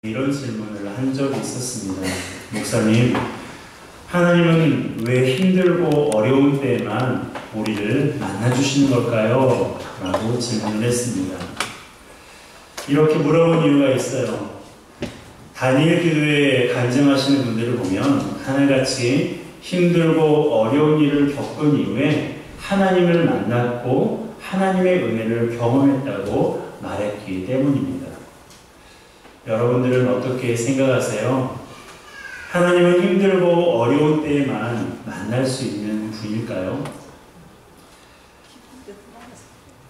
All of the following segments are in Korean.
이런 질문을 한 적이 있었습니다. 목사님, 하나님은 왜 힘들고 어려운 때에만 우리를 만나주시는 걸까요? 라고 질문을 했습니다. 이렇게 물어본 이유가 있어요. 다니엘 기도에 간증하시는 분들을 보면 하늘같이 힘들고 어려운 일을 겪은 이후에 하나님을 만났고 하나님의 은혜를 경험했다고 말했기 때문입니다. 여러분들은 어떻게 생각하세요? 하나님은 힘들고 어려운 때에만 만날 수 있는 분일까요?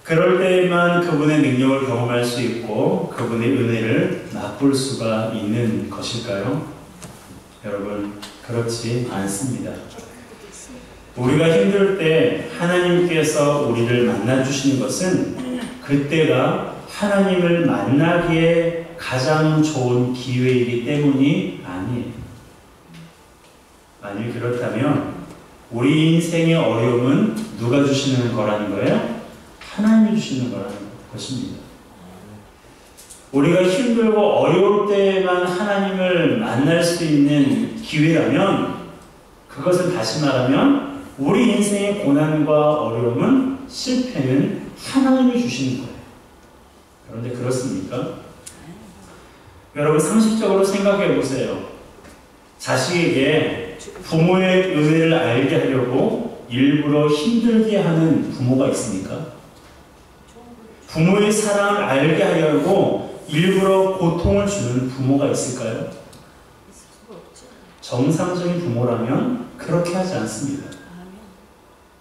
그럴 때에만 그분의 능력을 경험할 수 있고 그분의 은혜를 맛볼 수가 있는 것일까요? 여러분, 그렇지 않습니다. 우리가 힘들 때 하나님께서 우리를 만나주시는 것은 그때가 하나님을 만나기에 가장 좋은 기회이기 때문이 아니에요. 만일 그렇다면 우리 인생의 어려움은 누가 주시는 거라는 거예요? 하나님이 주시는 거라는 것입니다. 우리가 힘들고 어려울 때만 하나님을 만날 수 있는 기회라면 그것은 다시 말하면 우리 인생의 고난과 어려움은 실패는 하나님이 주시는 거예요. 그런데 그렇습니까? 여러분, 상식적으로 생각해 보세요. 자식에게 부모의 은혜를 알게 하려고 일부러 힘들게 하는 부모가 있습니까? 부모의 사랑을 알게 하려고 일부러 고통을 주는 부모가 있을까요? 정상적인 부모라면 그렇게 하지 않습니다.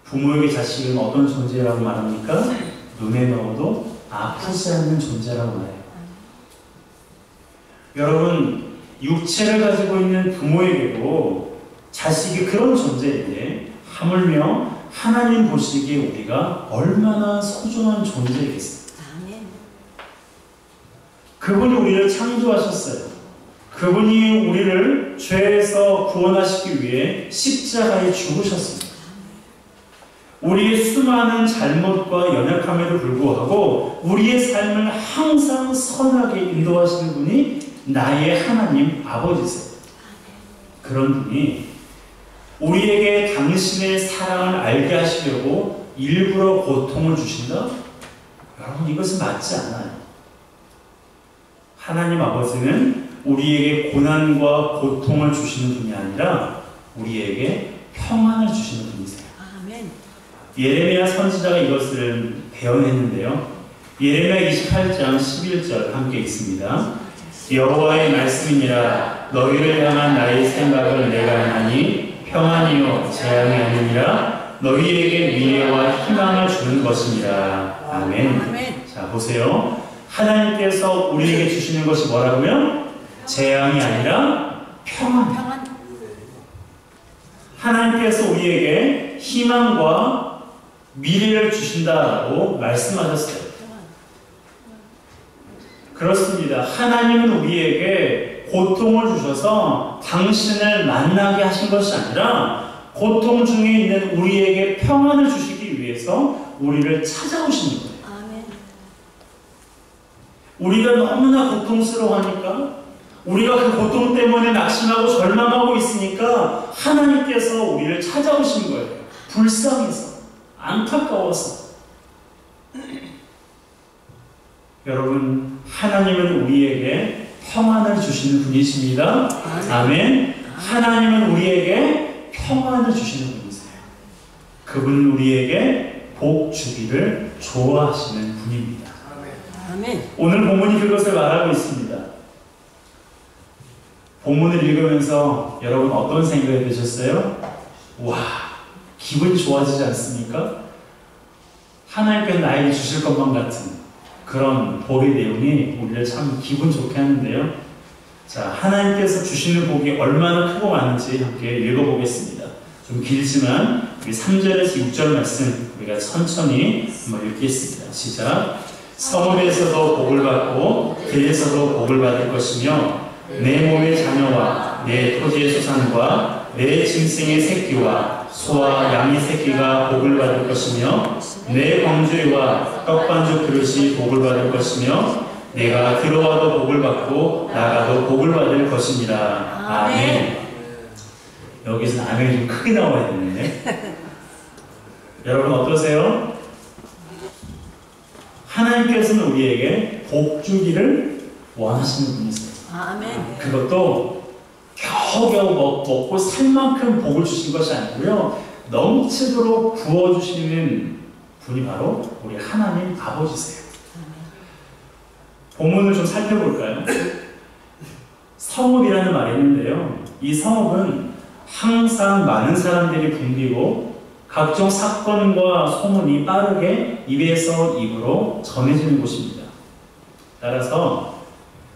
부모에게 자식은 어떤 존재라고 말합니까? 눈에 넣어도 아프지 않는 존재라고 말해요. 여러분, 육체를 가지고 있는 부모에게도 자식이 그런 존재인데 하물며 하나님 보시기에 우리가 얼마나 소중한 존재이겠어요. 그분이 우리를 창조하셨어요. 그분이 우리를 죄에서 구원하시기 위해 십자가에 죽으셨습니다. 우리의 수많은 잘못과 연약함에도 불구하고 우리의 삶을 항상 선하게 인도하시는 분이 나의 하나님 아버지세요. 그런 분이 우리에게 당신의 사랑을 알게 하시려고 일부러 고통을 주신다? 여러분, 이것은 맞지 않아요. 하나님 아버지는 우리에게 고난과 고통을 주시는 분이 아니라 우리에게 평안을 주시는 분이세요. 아멘. 예레미야 선지자가 이것을 배워냈는데요. 예레미야 28장 11절 함께 읽습니다. 여호와의 말씀이니라. 너희를 향한 나의 생각을 내가 하니 평안이요 재앙이 아니니라. 너희에게 미래와 희망을 주는 것이니라. 아멘. 아멘. 자, 보세요. 하나님께서 우리에게 주시는 것이 뭐라고요? 재앙이 아니라 평안. 하나님께서 우리에게 희망과 미래를 주신다라고 말씀하셨어요. 그렇습니다. 하나님은 우리에게 고통을 주셔서 당신을 만나게 하신 것이 아니라 고통 중에 있는 우리에게 평안을 주시기 위해서 우리를 찾아오시는 거예요. 아멘. 우리가 너무나 고통스러워하니까, 우리가 그 고통 때문에 낙심하고 절망하고 있으니까 하나님께서 우리를 찾아오신 거예요. 불쌍해서, 안타까워서. 여러분, 하나님은 우리에게 평안을 주시는 분이십니다. 아멘. 하나님은 우리에게 평안을 주시는 분이세요. 그분은 우리에게 복 주기를 좋아하시는 분입니다. 아멘. 오늘 본문이 그것을 말하고 있습니다. 본문을 읽으면서 여러분 어떤 생각이 드셨어요? 와, 기분이 좋아지지 않습니까? 하나님께서 나에게 주실 것만 같은 그런 복의 내용이 우리를 참 기분 좋게 하는데요. 자, 하나님께서 주시는 복이 얼마나 크고 많은지 함께 읽어보겠습니다. 좀 길지만 우리 3절에서 6절 말씀 우리가 천천히 한번 읽겠습니다. 시작. 성읍에서도 복을 받고 들에서도 복을 받을 것이며 내 몸의 자녀와 내 토지의 소산과 내 짐승의 새끼와 소와 양의 새끼가 복을 받을 것이며 내 광주와 떡반죽 그릇이 복을 받을 것이며 내가 들어와도 복을 받고 나가도 복을 받을 것입니다. 아멘. 여기서 아멘이 좀 크게 나와야 되는데 여러분 어떠세요? 하나님께서는 우리에게 복 주기를 원하시는 분이세요. 아멘. 그것도 겨우겨우 먹고 살 만큼 복을 주신 것이 아니고요, 넘치도록 부어주시는 분이 바로 우리 하나님 아버지세요. 본문을 좀 살펴볼까요? 성읍이라는 말이 있는데요, 이 성읍은 항상 많은 사람들이 붐비고 각종 사건과 소문이 빠르게 입에서 입으로 전해지는 곳입니다. 따라서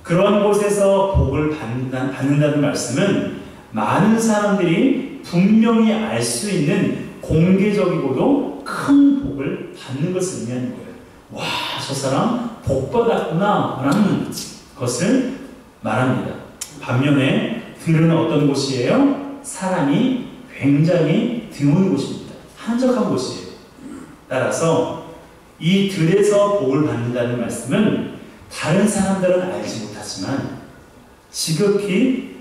그런 곳에서 복을 받는다는 말씀은 많은 사람들이 분명히 알 수 있는 공개적이고도 큰 복을 받는 것을 의미하는 거예요. 와, 저 사람 복 받았구나 라는 것을 말합니다. 반면에 들은 어떤 곳이에요? 사람이 굉장히 드문 곳입니다. 한적한 곳이에요. 따라서 이 들에서 복을 받는다는 말씀은 다른 사람들은 알지 못하지만 지극히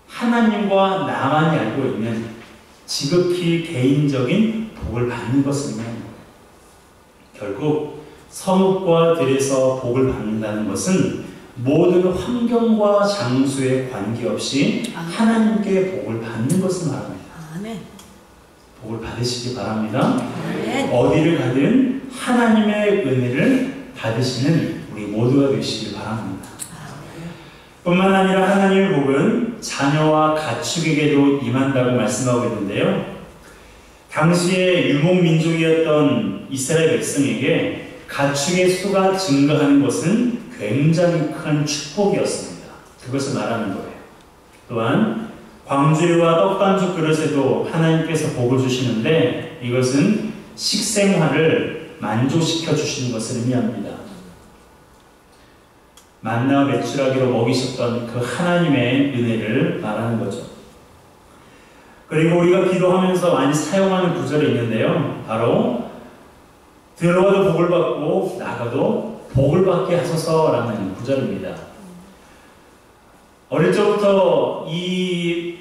하나님과 나만이 알고 있는 지극히 개인적인 복을 받는 것을 의미하는 거예요. 결국 성읍과 들에서 복을 받는다는 것은 모든 환경과 장소에 관계없이 하나님께 복을 받는 것을 말합니다. 아멘. 복을 받으시기 바랍니다. 아멘. 어디를 가든 하나님의 은혜를 받으시는 우리 모두가 되시길 바랍니다. 뿐만 아니라 하나님의 복은 자녀와 가축에게도 임한다고 말씀하고 있는데요, 당시의 유목민족이었던 이스라엘 백성에게 가축의 수가 증가하는 것은 굉장히 큰 축복이었습니다. 그것을 말하는 거예요. 또한 광주리와 떡반죽 그릇에도 하나님께서 복을 주시는데 이것은 식생활을 만족시켜 주시는 것을 의미합니다. 만나와 메추라기로 먹이셨던 그 하나님의 은혜를 말하는 거죠. 그리고 우리가 기도하면서 많이 사용하는 구절이 있는데요, 바로 들어와도 복을 받고 나가도 복을 받게 하소서라는 구절입니다. 어릴 적부터 이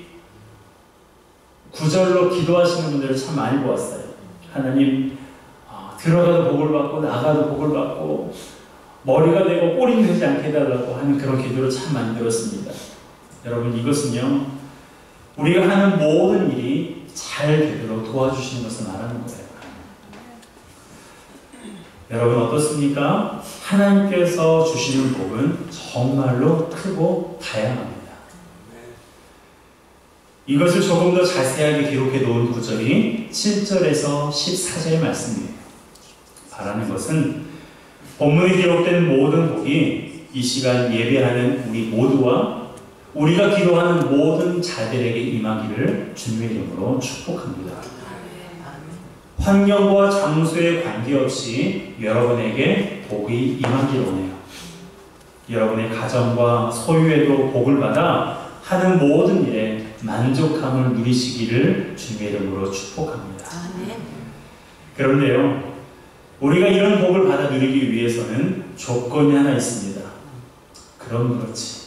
구절로 기도하시는 분들을 참 많이 보았어요. 하나님, 들어가도 복을 받고 나가도 복을 받고 머리가 되고 꼬리는 되지 않게 해달라고 하는 그런 기도를 참 많이 들었습니다. 여러분, 이것은요, 우리가 하는 모든 일이 잘 되도록 도와주시는 것을 말하는 거예요. 여러분 어떻습니까? 하나님께서 주시는 복은 정말로 크고 다양합니다. 이것을 조금 더 자세하게 기록해 놓은 구절이 7절에서 14절의 말씀이에요. 바라는 것은 본문에 기록된 모든 복이 이 시간 예배하는 우리 모두와 우리가 기도하는 모든 자들에게 임하기를 주님의 이름으로 축복합니다. 환경과 장소에 관계없이 여러분에게 복이 임하기를 원해요. 여러분의 가정과 소유에도 복을 받아 하는 모든 일에 만족함을 누리시기를 주님의 이름으로 축복합니다. 그런데요, 우리가 이런 복을 받아 누리기 위해서는 조건이 하나 있습니다. 그럼 그렇지,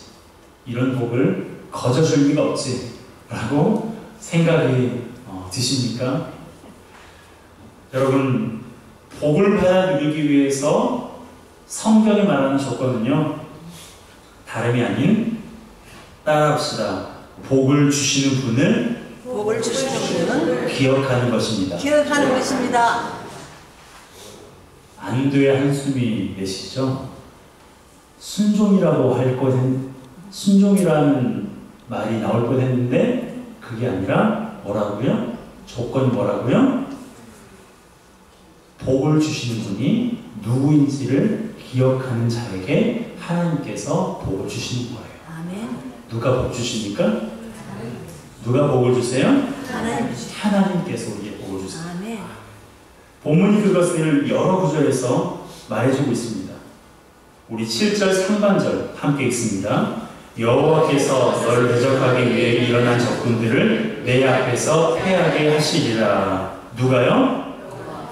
이런 복을 거저줄 리가 없지 라고 생각이 드십니까? 여러분, 복을 받아 누리기 위해서 성경이 말하는 조건은요, 다름이 아닌, 따라합시다, 복을 주시는 분을 기억하는 것입니다. 기억하는 것입니다. 안도의 한숨이 내시죠? 순종이라는 말이 나올 뻔했는데 그게 아니라 뭐라고요? 조건이 뭐라고요? 복을 주시는 분이 누구인지를 기억하는 자에게 하나님께서 복을 주시는 거예요. 아멘. 누가 복 주십니까? 누가 복을 주세요? 하나님께서 우리에게 복을 주세요. 아멘. 본문이 그것을 여러 구절에서 말해주고 있습니다. 우리 7절 상반절 함께 읽습니다. 여호와께서 너를 대적하기 위해 일어난 적군들을 내 앞에서 패하게 하시리라. 누가요?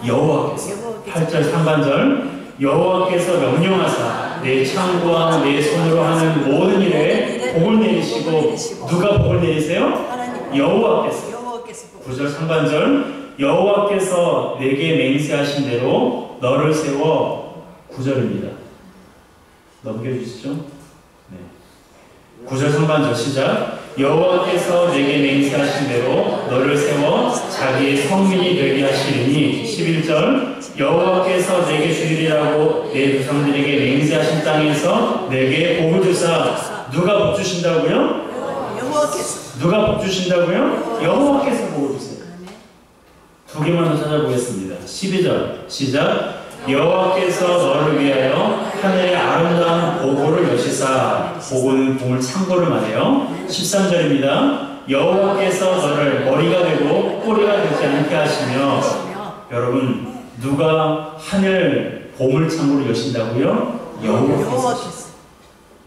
여호와께서. 8절 상반절, 여호와께서 명령하사 내 창과 내 손으로 하는 모든 일에 복을 내리시고 누가 복을 내리세요? 하나님. 여호와께서. 여호와께서 9절 상반절 여호와께서 내게 맹세하신 대로 너를 세워 9절입니다. 넘겨주시죠. 네. 9절 상반절 시작. 여호와께서 내게 맹세하신 대로 너를 세워 자기의 성민이 되게 하시리니 11절 여호와께서 내게 주리라고 내 조상들에게 맹세하신 땅에서 내게 복을 주사 누가 복 주신다고요? 여호와께서. 누가 복 주신다고요? 여호와께서 복을 주세요. 두 개만 더 찾아보겠습니다. 12절 시작. 여호와께서 너를 위하여 하늘의 아름다운 보고를 여시사 보고는 보물 창고를 말해요. 13절입니다. 여호와께서 너를 머리가 되고 꼬리가 되지 않게 하시며 여러분 누가 하늘 보물 창고를 여신다고요? 여호와께서.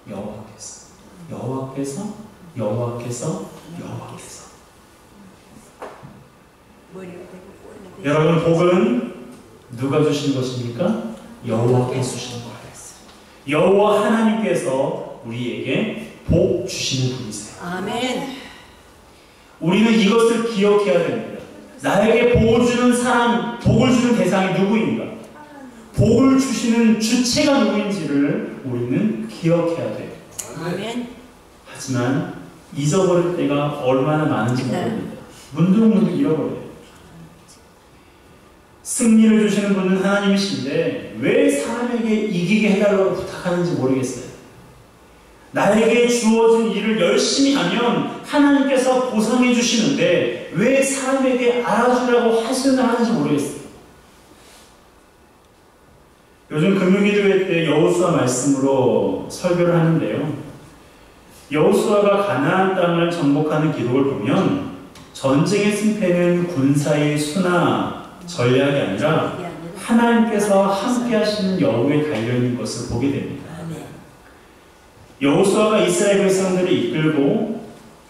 여호와께서. 여호와께서. 여호와께서. 여호와께서. 여러분 복은 누가 주신 것입니까? 여호와께서 주신 거예요. 여호와 하나님께서 우리에게 복 주시는 분이세요. 아멘. 우리는 이것을 기억해야 됩니다. 나에게 복을 주는 사람, 복을 주는 대상이 누구인가? 복을 주시는 주체가 누구인지를 우리는 기억해야 돼요. 아멘. 하지만 잊어버릴 때가 얼마나 많은지 모릅니다. 문득문득 잃어버려요. 승리를 주시는 분은 하나님이신데 왜 사람에게 이기게 해달라고 부탁하는지 모르겠어요. 나에게 주어진 일을 열심히 하면 하나님께서 보상해 주시는데 왜 사람에게 알아주라고 하시는지 모르겠어요. 요즘 금요기도회 때 여호수아 말씀으로 설교를 하는데요. 여호수아가 가나안 땅을 정복하는 기록을 보면 전쟁의 승패는 군사의 수나 전략이 아니라 하나님께서 함께 하시는 여호에 달려있는 것을 보게 됩니다. 여호수아가 이스라엘 백성들을 이끌고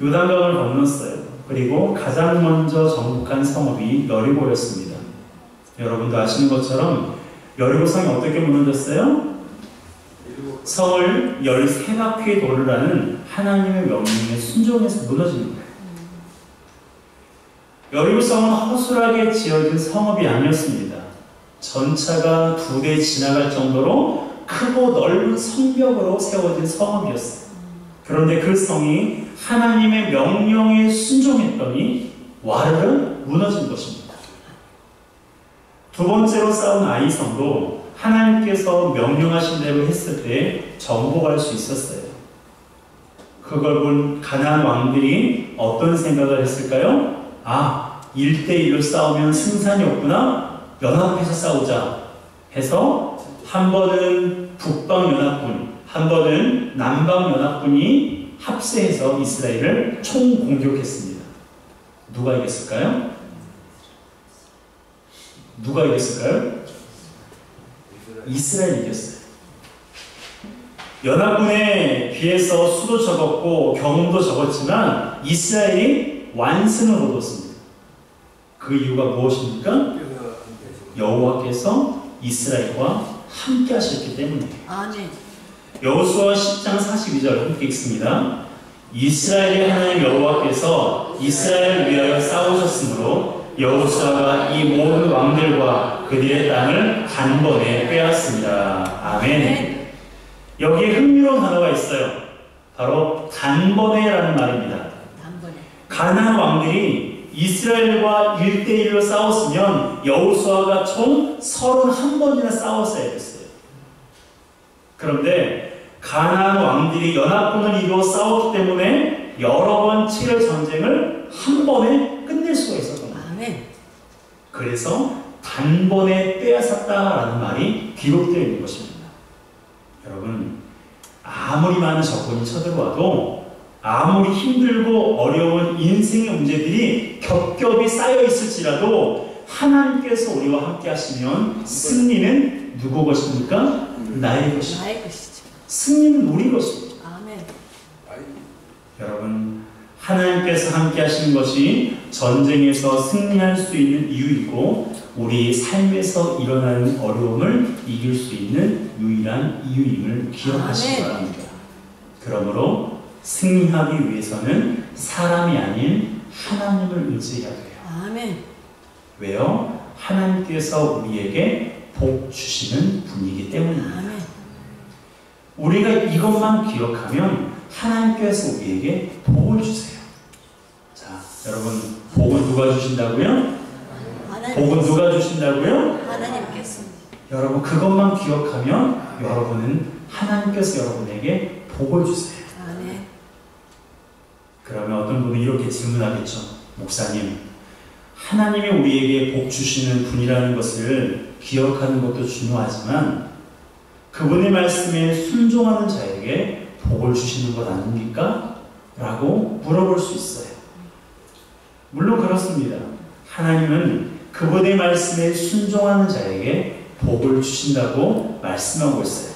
요단강을 건넜어요. 그리고 가장 먼저 정복한 성읍이 여리고였습니다. 여러분도 아시는 것처럼 여리고성이 어떻게 무너졌어요? 성을 13바퀴 돌으라는 하나님의 명령에 순종해서 무너지는 거예요. 여리고성은 허술하게 지어진 성읍이 아니었습니다. 전차가 2대 지나갈 정도로 크고 넓은 성벽으로 세워진 성읍이었어요. 그런데 그 성이 하나님의 명령에 순종했더니 와르르 무너진 것입니다. 두 번째로 쌓은 아이성도 하나님께서 명령하신 대로 했을 때 정복할 수 있었어요. 그걸 본 가나안 왕들이 어떤 생각을 했을까요? 1대1로 싸우면 승산이 없구나. 연합해서 싸우자 해서 한 번은 북방연합군, 한 번은 남방연합군이 합세해서 이스라엘을 총공격했습니다. 누가 이겼을까요? 누가 이겼을까요? 이스라엘이 이겼어요. 연합군에 비해서 수도 적었고 경험도 적었지만 이스라엘이 완승을 얻었습니다. 그 이유가 무엇입니까? 여호와께서 이스라엘과 함께 하셨기 때문이에요. 아멘. 여호수아 10장 42절 함께 읽습니다. 이스라엘의 하나님 여호와께서 이스라엘을 위하여 싸우셨으므로 여호수아가 이 모든 왕들과 그들의 땅을 단번에 빼앗습니다. 아멘. 여기에 흥미로운 단어가 있어요. 바로 단번에라는 말입니다. 단번에. 가나안 왕들이 이스라엘과 1대1로 싸웠으면 여호수아가 총 31번이나 싸웠어야 됐어요. 그런데 가나안 왕들이 연합군을 이루어 싸웠기 때문에 여러 번 치를 전쟁을 한 번에 끝낼 수가 있었던 거예요. 아멘. 그래서 단번에 빼앗았다라는 말이 기록되어 있는 것입니다. 여러분, 아무리 많은 적군이 쳐들어와도 아무리 힘들고 어려운 인생의 문제들이 겹겹이 쌓여 있을지라도 하나님께서 우리와 함께 하시면 승리는 누구 것입니까? 나의 것입니다. 나의 것이죠. 승리는 우리 것입니다. 아멘. 여러분, 하나님께서 함께 하시는 것이 전쟁에서 승리할 수 있는 이유이고 우리 삶에서 일어나는 어려움을 이길 수 있는 유일한 이유임을 기억하시기 바랍니다. 그러므로 승리하기 위해서는 사람이 아닌 하나님을 의지해야 돼요. 아멘. 왜요? 하나님께서 우리에게 복 주시는 분이기 때문입니다. 아멘. 우리가 이것만 기억하면 하나님께서 우리에게 복을 주세요. 자, 여러분, 복은 누가 주신다고요? 복은 누가 주신다고요? 하나님께서. 여러분, 그것만 기억하면 여러분은 하나님께서 여러분에게 복을 주세요. 아멘. 그러면 어떤 분은 이렇게 질문하겠죠. 목사님, 하나님이 우리에게 복 주시는 분이라는 것을 기억하는 것도 중요하지만 그분의 말씀에 순종하는 자에게 복을 주시는 것 아닙니까? 라고 물어볼 수 있어요. 물론 그렇습니다. 하나님은 그분의 말씀에 순종하는 자에게 복을 주신다고 말씀하고 있어요.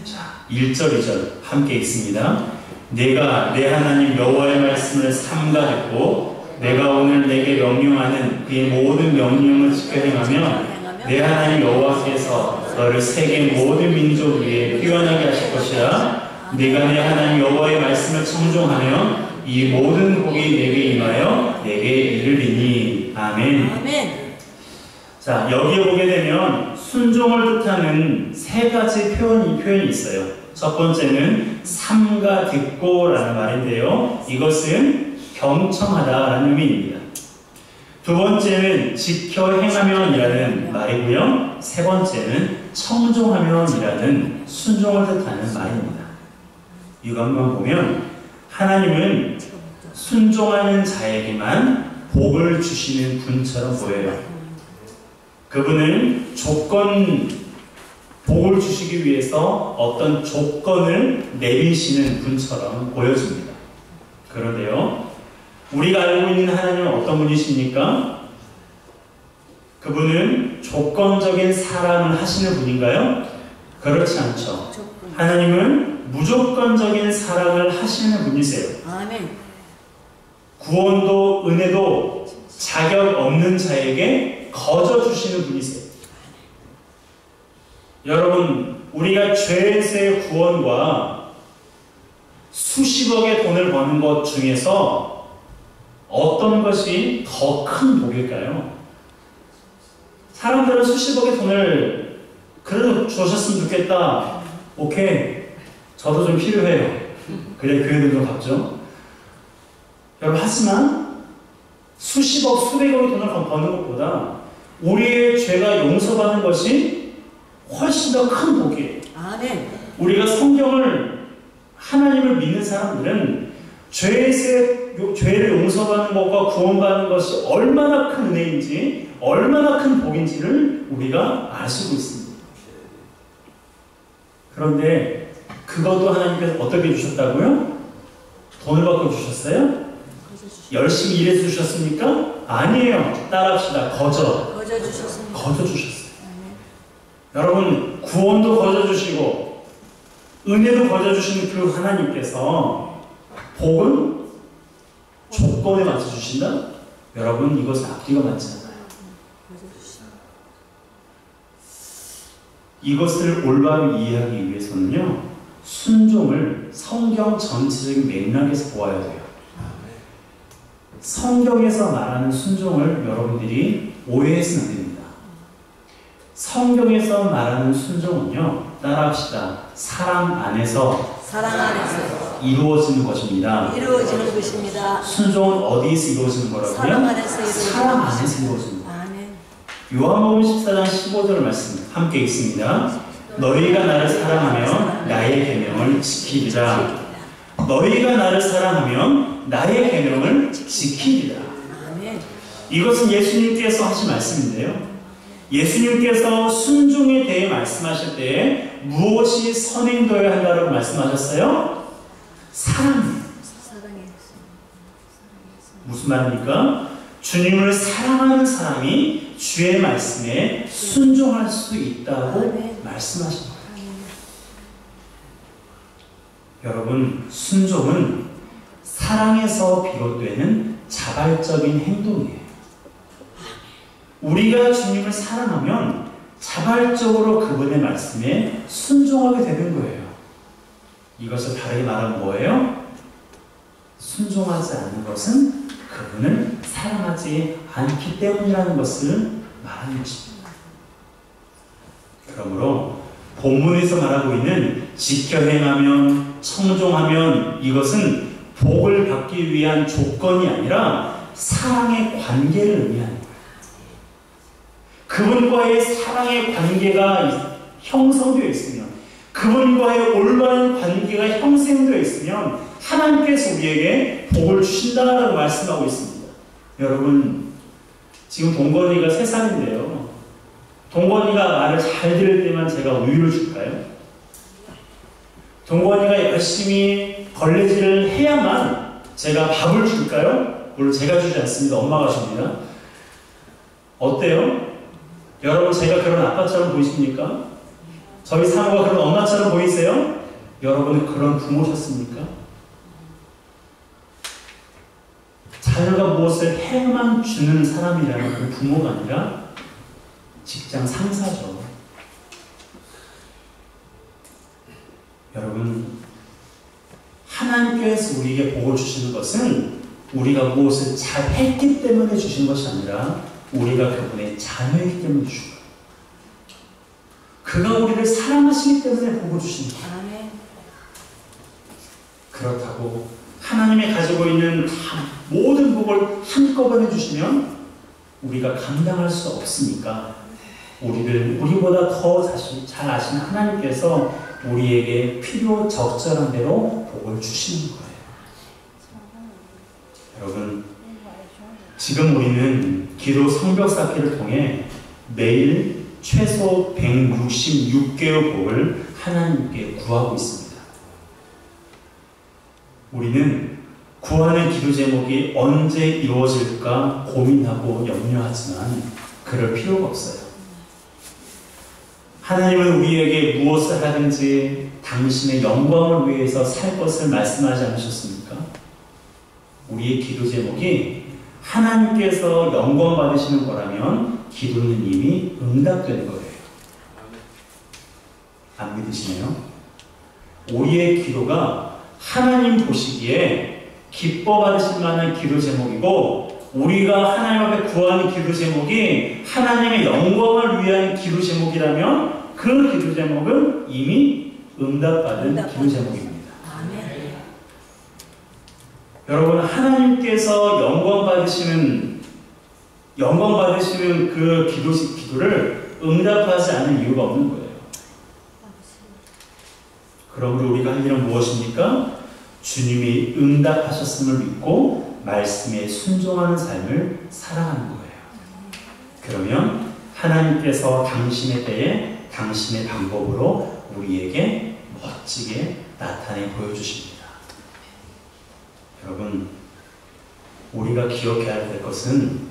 자, 1절, 2절 함께 읽습니다. 내가 내 하나님 여호와의 말씀을 삼가했고 내가 오늘 내게 명령하는 그의 모든 명령을 지켜 행하면 내 하나님 여호와께서 너를 세계 모든 민족 위에 뛰어나게 하실 것이라. 내가 내 하나님 여호와의 말씀을 청종하며 이 모든 복이 내게 임하여 내게 이르리니. 아멘. 아멘. 자, 여기에 보게 되면 순종을 뜻하는 세 가지 표현이 있어요. 첫 번째는 삼가 듣고라는 말인데요. 이것은 경청하다라는 의미입니다. 두 번째는 지켜 행하면이라는 말이고요. 세 번째는 청종하면이라는 순종을 뜻하는 말입니다. 이것만 보면 하나님은 순종하는 자에게만 복을 주시는 분처럼 보여요. 그분은 복을 주시기 위해서 어떤 조건을 내리시는 분처럼 보여집니다. 그런데요, 우리가 알고 있는 하나님은 어떤 분이십니까? 그분은 조건적인 사랑을 하시는 분인가요? 그렇지 않죠. 하나님은 무조건적인 사랑을 하시는 분이세요. 아멘. 구원도 은혜도 자격 없는 자에게 거저 주시는 분이세요. 여러분, 우리가 죄에서의 구원과 수십억의 돈을 버는 것 중에서 어떤 것이 더 큰 복일까요? 사람들은 수십억의 돈을 그래도 주셨으면 좋겠다. 오케이. 저도 좀 필요해요. 그래, 교회도 좀 갚죠. 여러분, 하지만 수십억, 수백억의 돈을 버는 것보다 우리의 죄가 용서받는 것이 훨씬 더 큰 복이에요. 아멘. 우리가 성경을, 하나님을 믿는 사람들은 죄를 용서받는 것과 구원받는 것이 얼마나 큰 은혜인지, 얼마나 큰 복인지를 우리가 아시고 있습니다. 그런데 그것도 하나님께서 어떻게 주셨다고요? 돈을 받고 주셨어요? 열심히 일해서 주셨습니까? 아니에요. 따라합시다. 거저 주셨습니다. 거저 주셨어요. 여러분, 구원도 거저 주시고 은혜도 거저 주시는 그 하나님께서 복은 조건에 맞춰 주신다? 여러분, 이것은 앞뒤가 맞지 않아요. 이것을 올바르게 이해하기 위해서는요, 순종을 성경 전체적인 맥락에서 보아야 돼요. 성경에서 말하는 순종을 여러분들이 오해해서는 안 됩니다. 성경에서 말하는 순종은요, 따라합시다. 사랑 안에서 이루어지는 것입니다. 이루어지는 것입니다. 순종은 어디에서 이루어지는 거라고요? 사랑 안에서 사랑 안에서 이루어집니다. 요한복음 14장 15절 말씀 함께 읽습니다. 너희가 나를 사랑하면 나의 계명을 지키리라. 너희가 나를 사랑하면 나의 계명을 지키리라. 이것은 예수님께서 하신 말씀인데요. 예수님께서 순종에 대해 말씀하실 때 무엇이 선행되어야 한다고 말씀하셨어요? 사랑이에요. 무슨 말입니까? 주님을 사랑하는 사람이 주의 말씀에 순종할 수 있다고 말씀하신 거예요. 여러분, 순종은 사랑에서 비롯되는 자발적인 행동이에요. 우리가 주님을 사랑하면 자발적으로 그분의 말씀에 순종하게 되는 거예요. 이것을 다르게 말하면 뭐예요? 순종하지 않는 것은 그분을 사랑하지 않기 때문이라는 것을 말하는 것입니다. 그러므로 본문에서 말하고 있는 지켜 행하면, 청종하면, 이것은 복을 받기 위한 조건이 아니라 사랑의 관계를 의미하는 거예요. 그분과의 사랑의 관계가 형성되어 있으면, 그분과의 올바른 관계가 형성되어 있으면 하나님께서 우리에게 복을 주신다라고 말씀하고 있습니다. 여러분, 지금 동건이가 3살인데요. 동건이가 말을 잘 들을 때만 제가 우유를 줄까요? 동건이가 열심히 걸레질을 해야만 제가 밥을 줄까요? 물론 제가 주지 않습니다. 엄마가 줍니다. 어때요? 여러분, 제가 그런 아빠처럼 보이십니까? 저희 사모가 그런 엄마처럼 보이세요? 여러분은 그런 부모셨습니까? 자녀가 무엇을 해만 주는 사람이라면 그 부모가 아니라 직장 상사죠. 여러분, 하나님께서 우리에게 복을 주시는 것은 우리가 무엇을 잘했기 때문에 주신 것이 아니라 우리가 그분의 자녀이기 때문에 주신 거예요. 그가 우리를 사랑하시기 때문에 복을 주신 거예요. 그렇다고 하나님이 가지고 있는 모든 복을 한꺼번에 주시면 우리가 감당할 수 없으니까 우리보다 더 잘 아시는 하나님께서 우리에게 필요 적절한 대로 복을 주시는 거예요. 여러분, 지금 우리는 기도 성벽 쌓기를 통해 매일 최소 166개의 복을 하나님께 구하고 있습니다. 우리는 구하는 기도 제목이 언제 이루어질까 고민하고 염려하지만 그럴 필요가 없어요. 하나님은 우리에게 무엇을 하든지 당신의 영광을 위해서 살 것을 말씀하지 않으셨습니까? 우리의 기도 제목이 하나님께서 영광 받으시는 거라면 기도는 이미 응답된 거예요. 안 믿으시네요? 우리의 기도가 하나님 보시기에 기뻐 받으실 만한 기도 제목이고, 우리가 하나님 앞에 구하는 기도 제목이 하나님의 영광을 위한 기도 제목이라면 그 기도 제목은 이미 응답받은 기도 제목입니다. 아멘. 여러분, 하나님께서 영광 받으시는 그 기도를 응답하지 않는 이유가 없는 거예요. 그러므로 우리가 할 일은 무엇입니까? 주님이 응답하셨음을 믿고 말씀에 순종하는 삶을 살아가는 거예요. 그러면 하나님께서 당신의 때에 당신의 방법으로 우리에게 멋지게 나타내 보여주십니다. 여러분, 우리가 기억해야 될 것은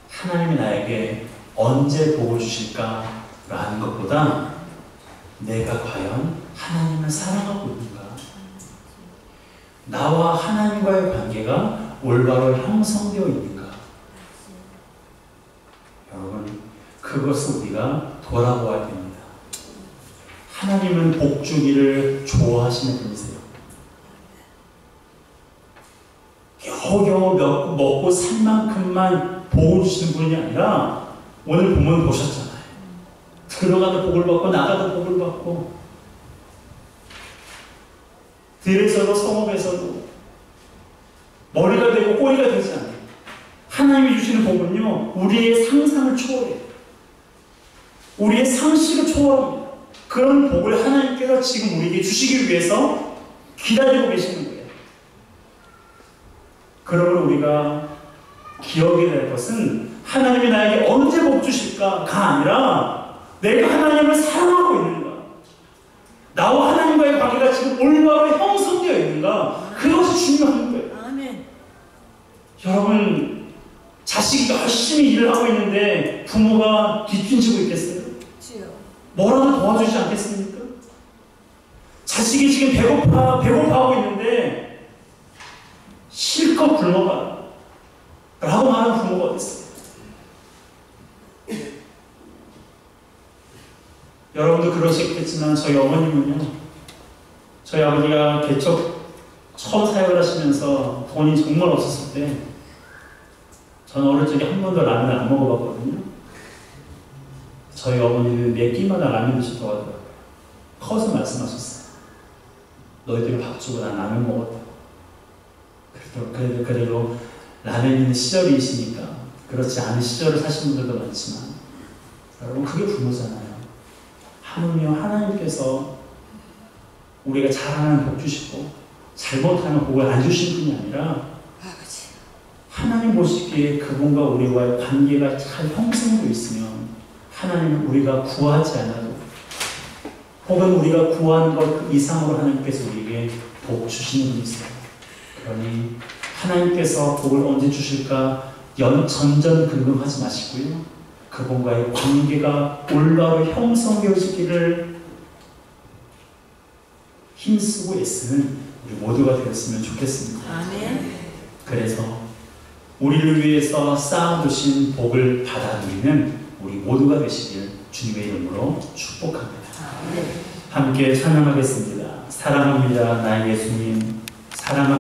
하나님이 나에게 언제 복을 주실까 라는 것보다 내가 과연 하나님을 사랑하고 있는가, 나와 하나님과의 관계가 올바로 형성되어 있는가, 여러분, 그것을 우리가 돌아보아야 됩니다. 하나님은 복 주기를 좋아하시는 분이세요. 겨우겨우 먹고 살 만큼만 복을 주시는 분이 아니라, 오늘 본문 보셨잖아요. 들어가도 복을 받고 나가도 복을 받고, 들에서도 성읍에서도 머리가 되고 꼬리가 되지 않아요. 하나님이 주시는 복은요, 우리의 상상을 초월해요. 우리의 상식을 초월합니다. 그런 복을 하나님께서 지금 우리에게 주시기 위해서 기다리고 계시는 거예요. 그러므로 우리가 기억해야 될 것은 하나님이 나에게 언제 복 주실까가 아니라 내가 하나님을 사랑하고 있는가, 나와 하나님과의 관계가 지금 올바로 형성되어 있는가, 그것이 중요한 거예요. 아멘. 여러분, 자식이 열심히 일을 하고 있는데 부모가 뒤쫓고 있겠어요? 뭐라도 도와주지 않겠습니까? 자식이 지금 배고파하고 있는데 실컷 굶어봐 라고 말하는 부모가 어디 있어요? 여러분도 그러셨겠지만 저희 어머님은요, 저희 아버지가 개척 처음 사역을 하시면서 돈이 정말 없었을 때 저는 어릴 적에 한 번도 라면을 안 먹어봤거든요. 저희 어머니는 매 끼마다 라면 드셨다고 하더라고요. 커서 말씀하셨어요. 너희들이 밥 주고 난 라면 먹었다. 그래도 라면 있는 시절이시니까 그렇지 않은 시절을 사신 분들도 많지만 여러분, 그게 부모잖아요. 하물며 하나님께서 우리가 잘하는 복 주시고 잘못하는 복을 안 주신 분이 아니라 하나님 보시기에 그분과 우리와의 관계가 잘 형성되어 있으면 하나님은 우리가 구하지 않아도 혹은 우리가 구하는 것 이상으로 하나님께서 우리에게 복 주시는 분이세요. 그러니 하나님께서 복을 언제 주실까 전전긍긍하지 마시고요. 그분과의 관계가 올바로 형성되어지기를 힘쓰고 애쓰는 우리 모두가 되었으면 좋겠습니다. 아멘. 그래서 우리를 위해서 쌓아두신 복을 받아 누리는 우리 모두가 되시길 주님의 이름으로 축복합니다. 함께 찬양하겠습니다. 사랑합니다, 나의 예수님. 사랑합니다.